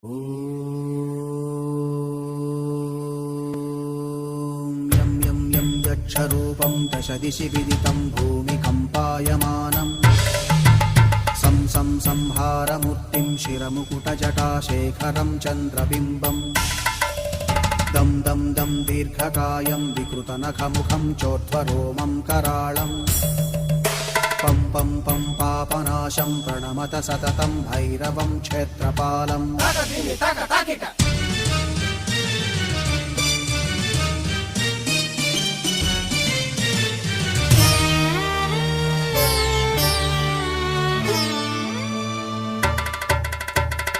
यं यं यं यक्षरूपं दशदिशि विदितं भूमिकम्पायमानं सं सं संहारमूर्तिं शिरमुकुटजटाशेखरं चन्द्रबिम्बं दं दं दं दीर्घकायं विकृतनखमुखं चोर्ध्वरोमं कराळं पं पं पं पापनाशं प्रणमत सततं भैरवं क्षेत्रपालम्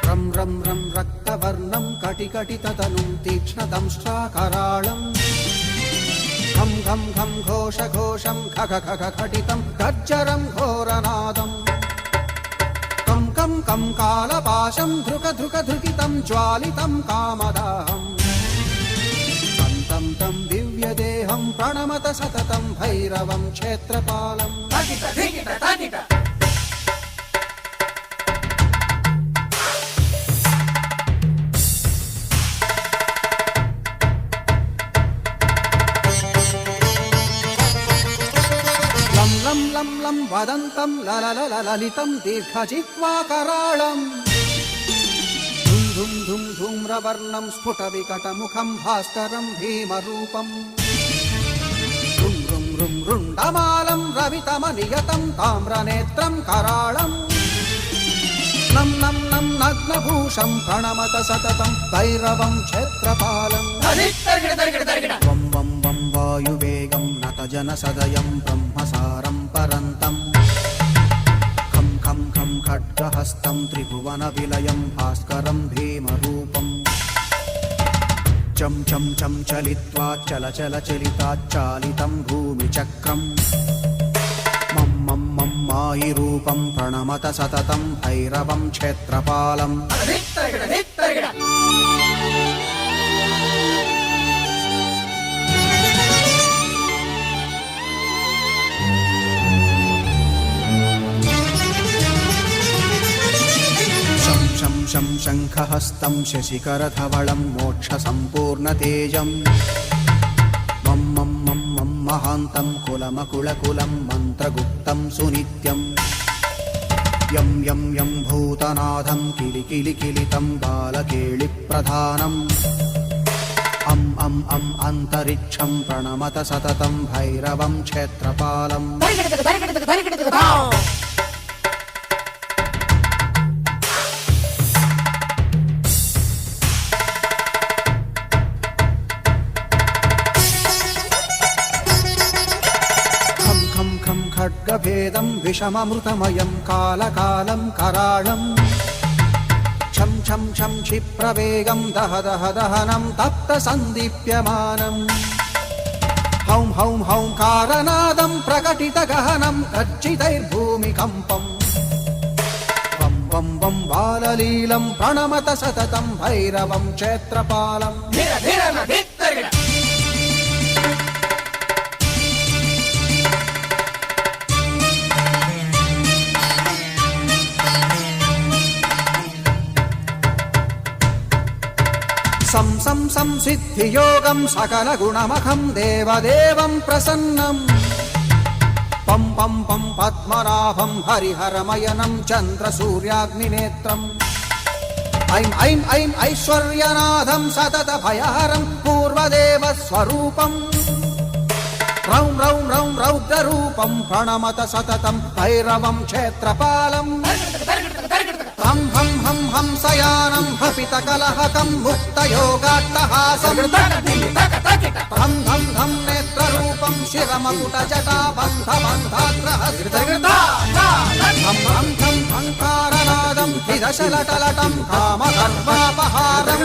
रं रं रं रक्तवर्णं कटिकटिततनुं तीक्ष्णदंष्ट्राकराळम् घं घं घं घोषघोषं खग खग खटितं गर्जरं घोरनादम् कं कं कं कालपाशं धृक धृक धृकितं ज्वालितं कामदाहम् तं तं दिव्यदेहं प्रणमत सततं भैरवं क्षेत्रपालम् लं लं लं वदन्तं ललितं दीर्घजिह्वाकराळम् धुं धुं धुं धूम्रवर्णं स्फुटविकटमुखं भास्करं भीमरूपम् रुं रुं रुं रुण्डमालं रवितमनियतं ताम्रनेत्रं कराळम् नं नं नं नग्नभूषं प्रणमत सततं भैरवं क्षेत्रपालम् वं वं वं वायुवेगं नतजनसदयं ब्रह्मसारं परन्तं खं खं खं खड्गहस्तं त्रिभुवनविलयं भास्करं भीमरूपम् चं चं चं चलित्वा चलचलचलिताच्चालितं भूमिचक्रम् मं मं मं मायिरूपं प्रणमत सततं भैरवं क्षेत्रपालम् शं शं शङ्खहस्तं शशिकरधवलं मोक्षसम्पूर्णतेजम् मं मं मं मं महान्तं कुलमकुलकुलं मन्त्रगुप्तं सुनित्यम् यं यं यं भूतनाथं किलिकिलिकिलितं बालकेलिप्रधानम् अं अं अं अन्तरिक्षं प्रणमत सततं भैरवं क्षेत्रपालम् खड्गभेदं विषममृतमयं कालकालं कराळम् छं छं छं क्षिप्रवेगं दह दह दहनं तप्तसन्दीप्यमानम् हौं हौं हौं कारनादं प्रकटितगहनं गर्जितैर्भूमिकम्पम् वं वं वं बाललीलं प्रणमत सततं भैरवं क्षेत्रपालम् सं सं संसिद्धियोगं सकलगुणमखं देवदेवं प्रसन्नम् पं पं पं पद्मनाभं हरिहरमयनं चन्द्रसूर्याग्निनेत्रम् ऐं ऐं ऐं ऐश्वर्यनाथं सततभयहरं पूर्वदेवस्वरूपम् रौं रौं रौं रौद्ररूपं प्रणमत सततं भैरवं क्षेत्रपालम् हं हं हं हंसयानं हपितकलहकं मुक्तयोगाट्टहासं धं धं धं नेत्ररूपं शिरमकुटजटाबन्धबन्धाग्रहस्तं धं धं धं हङ्कारनादं विदशलटलटं कामगर्वापहारं